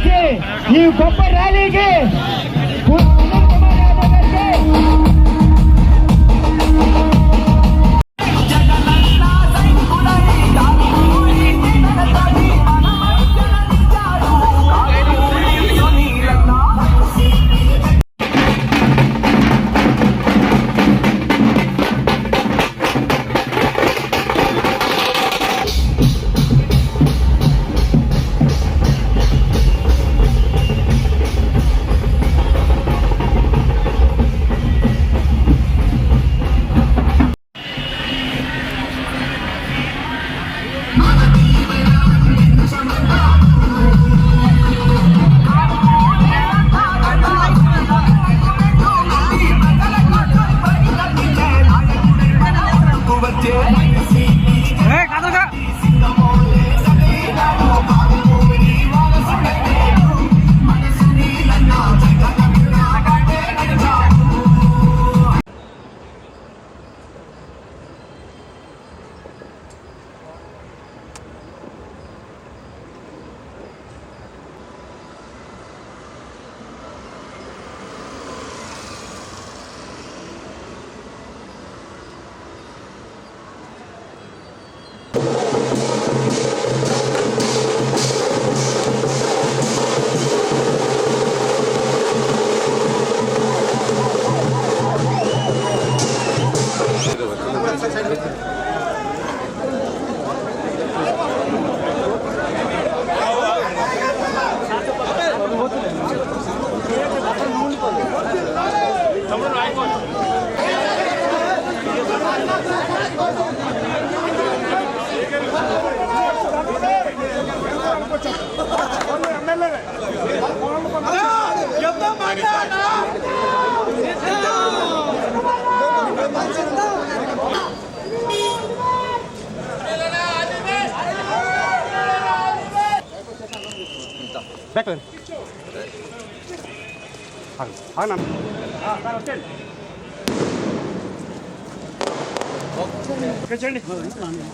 దయచేసి ఈ గొప్ప ర్యాలీకి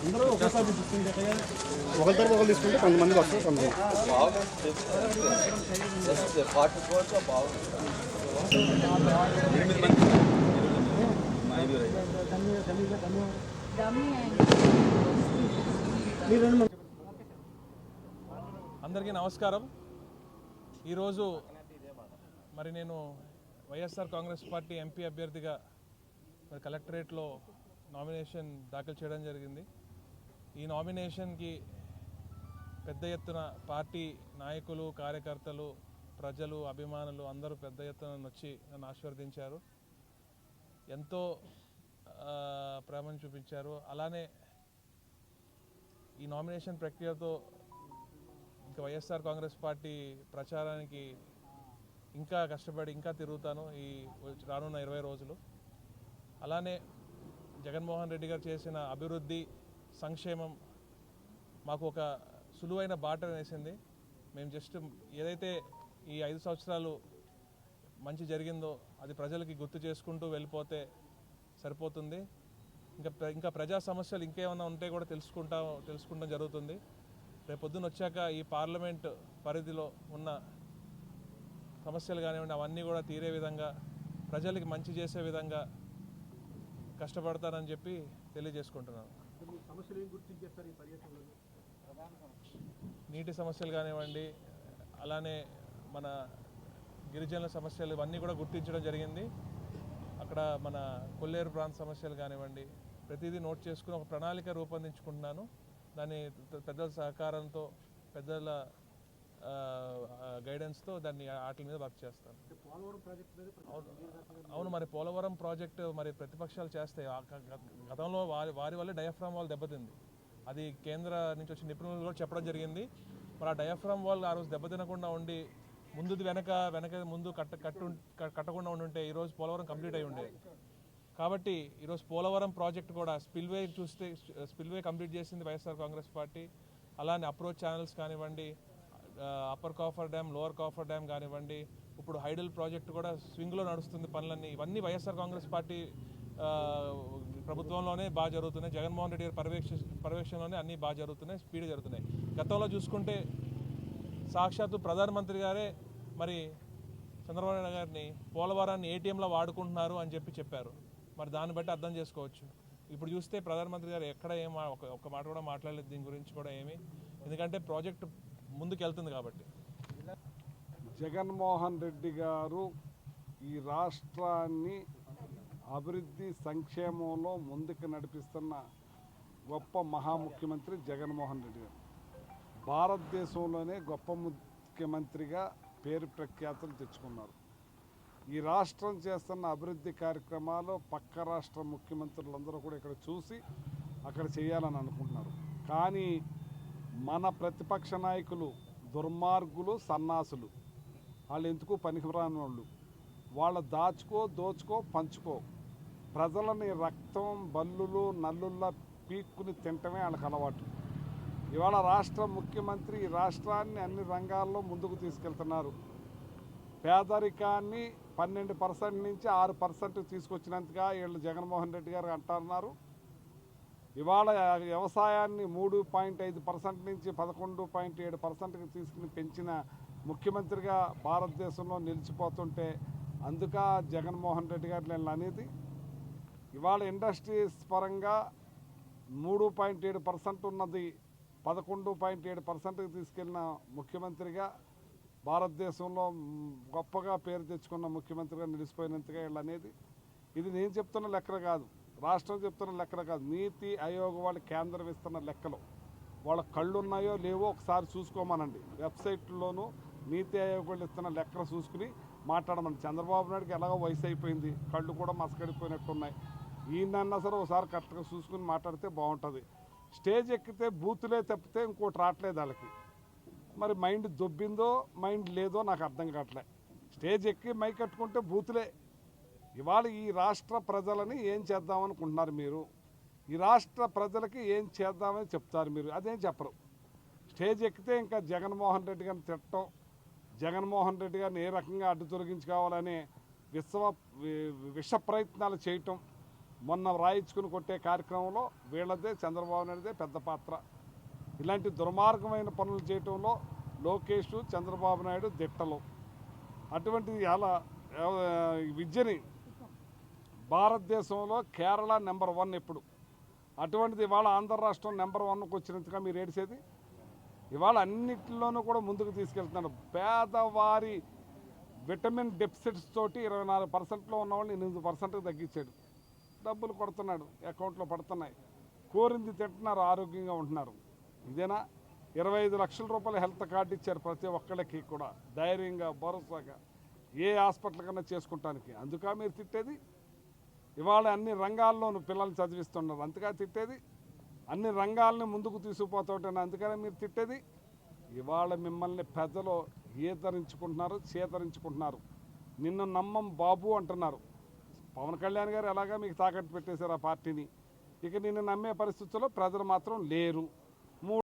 అందరూ ఒకసారి ఒకరి ఒకరు తీసుకుంటే కొంతమంది వస్తారు కొంతమంది అందరికీ నమస్కారం. ఈరోజు మరి నేను వైఎస్ఆర్ కాంగ్రెస్ పార్టీ ఎంపీ అభ్యర్థిగా మరి కలెక్టరేట్లో నామినేషన్ దాఖలు చేయడం జరిగింది. ఈ నామినేషన్కి పెద్ద ఎత్తున పార్టీ నాయకులు, కార్యకర్తలు, ప్రజలు, అభిమానులు అందరూ పెద్ద ఎత్తున వచ్చి నన్ను ఆశీర్వదించారు, ఎంతో ప్రేమను చూపించారు. అలానే ఈ నామినేషన్ ప్రక్రియతో ఇంకా వైఎస్ఆర్ కాంగ్రెస్ పార్టీ ప్రచారానికి ఇంకా కష్టపడి ఇంకా తిరుగుతాను ఈ రానున్న 20 రోజులు. అలానే జగన్మోహన్ రెడ్డి గారు చేసిన అభివృద్ధి, సంక్షేమం మాకు ఒక సులువైన బాట వేసింది. మేము జస్ట్ ఏదైతే ఈ 5 సంవత్సరాలు మంచి జరిగిందో అది ప్రజలకి గుర్తు చేసుకుంటూ వెళ్ళిపోతే సరిపోతుంది. ఇంకా ప్రజా సమస్యలు ఇంకేమైనా ఉంటే కూడా తెలుసుకుంటాం జరుగుతుంది. రేపొద్దున వచ్చాక ఈ పార్లమెంట్ పరిధిలో ఉన్న సమస్యలు కానివ్వండి అవన్నీ కూడా తీరే విధంగా, ప్రజలకి మంచి చేసే విధంగా కష్టపడతానని చెప్పి తెలియజేసుకుంటున్నాను. నీటి సమస్యలు కానివ్వండి, అలానే మన గిరిజనుల సమస్యలు ఇవన్నీ కూడా గుర్తించడం జరిగింది. అక్కడ మన కొల్లేరు ప్రాంత సమస్యలు కానివ్వండి ప్రతిదీ నోట్ చేసుకుని ఒక ప్రణాళిక రూపొందించుకుంటున్నాను. దాన్ని పెద్దల సహకారంతో, పెద్దల గైడెన్స్తో దాన్ని వాటి మీద వర్క్ చేస్తాను. అవును, మరి పోలవరం ప్రాజెక్టు మరి ప్రతిపక్షాలు చేస్తాయి. గతంలో వారి వల్లే డయాఫ్రామ్ వాల్ దెబ్బతింది. అది కేంద్ర నుంచి వచ్చిన నిపుణులు కూడా చెప్పడం జరిగింది. మరి ఆ డయాఫ్రామ్ వాల్ ఆ రోజు దెబ్బతినకుండా ఉండి ముందు కట్టకుండా ఉండుంటే ఈరోజు పోలవరం కంప్లీట్ అయి ఉండేది. కాబట్టి ఈరోజు పోలవరం ప్రాజెక్ట్ కూడా స్పిల్వే కంప్లీట్ చేసింది వైఎస్ఆర్ కాంగ్రెస్ పార్టీ. అలానే అప్రోచ్ ఛానల్స్ కానివ్వండి, upper coffer dam, lower coffer dam కానివ్వండి, ఇప్పుడు హైడల్ ప్రాజెక్టు కూడా స్వింగ్లో నడుస్తుంది పనులన్నీ. ఇవన్నీ వైఎస్ఆర్ కాంగ్రెస్ పార్టీ ప్రభుత్వంలోనే బాగా జరుగుతున్నాయి. జగన్మోహన్ రెడ్డి గారి పర్యవేక్షణలోనే అన్నీ బాగా జరుగుతున్నాయి, స్పీడ్గా జరుగుతున్నాయి. గతంలో చూసుకుంటే సాక్షాత్తు ప్రధానమంత్రి గారే మరి చంద్రబాబు నాయుడు గారిని పోలవరాన్ని ఏటీఎంలో వాడుకుంటున్నారు అని చెప్పారు. మరి దాన్ని బట్టి అర్థం చేసుకోవచ్చు. ఇప్పుడు చూస్తే ప్రధానమంత్రి గారు ఎక్కడ ఒక్క మాట కూడా మాట్లాడలేదు దీని గురించి కూడా ఏమి, ఎందుకంటే ప్రాజెక్టు ముందుకు వెళ్తుంది కాబట్టి. జగన్మోహన్ రెడ్డి గారు ఈ రాష్ట్రాన్ని అభివృద్ధి సంక్షేమంలో ముందుకు నడిపిస్తున్న గొప్ప మహాముఖ్యమంత్రి జగన్మోహన్ రెడ్డి గారు. భారతదేశంలోనే గొప్ప ముఖ్యమంత్రిగా పేరు ప్రఖ్యాతులు తెచ్చుకున్నారు. ఈ రాష్ట్రం చేస్తున్న అభివృద్ధి కార్యక్రమాలు పక్క రాష్ట్ర ముఖ్యమంత్రులందరూ కూడా ఇక్కడ చూసి అక్కడ చేయాలని అనుకుంటున్నారు. కానీ మన ప్రతిపక్ష నాయకులు దుర్మార్గులు, సన్నాసులు, వాళ్ళు ఎందుకు పనికిరాని వాళ్ళు, వాళ్ళ దోచుకో పంచుకో, ప్రజలని రక్తం బల్లులు నల్లుల్లా పీక్కుని తింటమే వాళ్ళకి అలవాటు. ఇవాళ రాష్ట్ర ముఖ్యమంత్రి ఈ రాష్ట్రాన్ని అన్ని రంగాల్లో ముందుకు తీసుకెళ్తున్నారు. పేదరికాన్ని 12% నుంచి 6% తీసుకొచ్చినంతగా వీళ్ళు జగన్మోహన్ రెడ్డి గారు అంటున్నారు. ఇవాళ వ్యవసాయాన్ని 3.5% నుంచి 11.7%కి తీసుకుని పెంచిన ముఖ్యమంత్రిగా భారతదేశంలో నిలిచిపోతుంటే అందుక జగన్మోహన్ రెడ్డి గారు నేను అనేది. ఇవాళ ఇండస్ట్రీస్ పరంగా 3.7% ఉన్నది 11.7%కి తీసుకెళ్లిన ముఖ్యమంత్రిగా భారతదేశంలో గొప్పగా పేరు తెచ్చుకున్న ముఖ్యమంత్రిగా నిలిచిపోయినంతగా వీళ్ళు అనేది. ఇది నేను చెప్తున్న లెక్కలు కాదు, రాష్ట్రం చెప్తున్న లెక్కలు కాదు, నీతి ఆయోగ్ వాళ్ళు కేంద్రం ఇస్తున్న లెక్కలు. వాళ్ళ కళ్ళు ఉన్నాయో లేవో ఒకసారి చూసుకోమనండి. వెబ్సైట్లోనూ నీతి ఆయోగ్ వాళ్ళు ఇస్తున్న లెక్కలు చూసుకుని మాట్లాడమని. చంద్రబాబు నాయుడుకి ఎలాగో వయసు అయిపోయింది, కళ్ళు కూడా మసకడిపోయినట్టున్నాయి. ఈయనన్నా సరే ఒకసారి కరెక్ట్గా చూసుకుని మాట్లాడితే బాగుంటుంది. స్టేజ్ ఎక్కితే బూతులే తప్పితే ఇంకోటి రావట్లేదు వాళ్ళకి. మరి మైండ్ దొబ్బిందో మైండ్ లేదో నాకు అర్థం కావట్లే. స్టేజ్ ఎక్కి మైక్ కట్టుకుంటే బూతులే. ఇవాళ ఈ రాష్ట్ర ప్రజలని ఏం చేద్దామనుకుంటున్నారు మీరు? ఈ రాష్ట్ర ప్రజలకి ఏం చేద్దామని చెప్తారు మీరు? అదేం చెప్పరు. స్టేజ్ ఎక్కితే ఇంకా జగన్మోహన్ రెడ్డి గారిని తిట్టడం, జగన్మోహన్ రెడ్డి గారిని ఏ రకంగా అడ్డు తొలగించుకోవాలని విష ప్రయత్నాలు చేయటం, మొన్న రాయించుకుని కొట్టే కార్యక్రమంలో వీళ్ళదే చంద్రబాబు నాయుడుదే పెద్ద పాత్ర. ఇలాంటి దుర్మార్గమైన పనులు చేయటంలో లోకేష్, చంద్రబాబు నాయుడు దిట్టలు. అటువంటిది అలా విద్యని భారతదేశంలో కేరళ నెంబర్ 1 ఎప్పుడు, అటువంటిది ఇవాళ ఆంధ్ర రాష్ట్రం నెంబర్ 1కి వచ్చినంతగా మీరు ఏడిసేది. ఇవాళ అన్నిటిలోనూ కూడా ముందుకు తీసుకెళ్తున్నాడు. పేదవారి విటమిన్ డెఫిసిట్స్ తోటి 24%లో ఉన్నవాళ్ళని 8%కి తగ్గించాడు. డబ్బులు కొడుతున్నాడు, అకౌంట్లో పడుతున్నాయి, కోరింది తింటున్నారు, ఆరోగ్యంగా ఉంటున్నారు. ఇదేనా? 25 లక్షల రూపాయల హెల్త్ కార్డు ఇచ్చారు ప్రతి ఒక్కళ్ళకి కూడా, ధైర్యంగా భరోసాగా ఏ హాస్పిటల్ కన్నా చేసుకుంటానికి. అందుక మీరు తిట్టేది? ఇవాళ అన్ని రంగాల్లోనూ పిల్లల్ని చదివిస్తున్నారు, అంతగా తిట్టేది? అన్ని రంగాలని ముందుకు తీసుకుపోతుంటాను, అందుకనే మీరు తిట్టేది? ఇవాళ మిమ్మల్ని ప్రజలు ఏతరించుకుంటున్నారు, చేతరించుకుంటున్నారు. నిన్ను నమ్మం బాబు అంటున్నారు. పవన్ కళ్యాణ్ గారు ఎలాగా మీకు తాకట్టు పెట్టేశారు ఆ పార్టీని. ఇక నిన్ను నమ్మే పరిస్థితుల్లో ప్రజలు మాత్రం లేరు.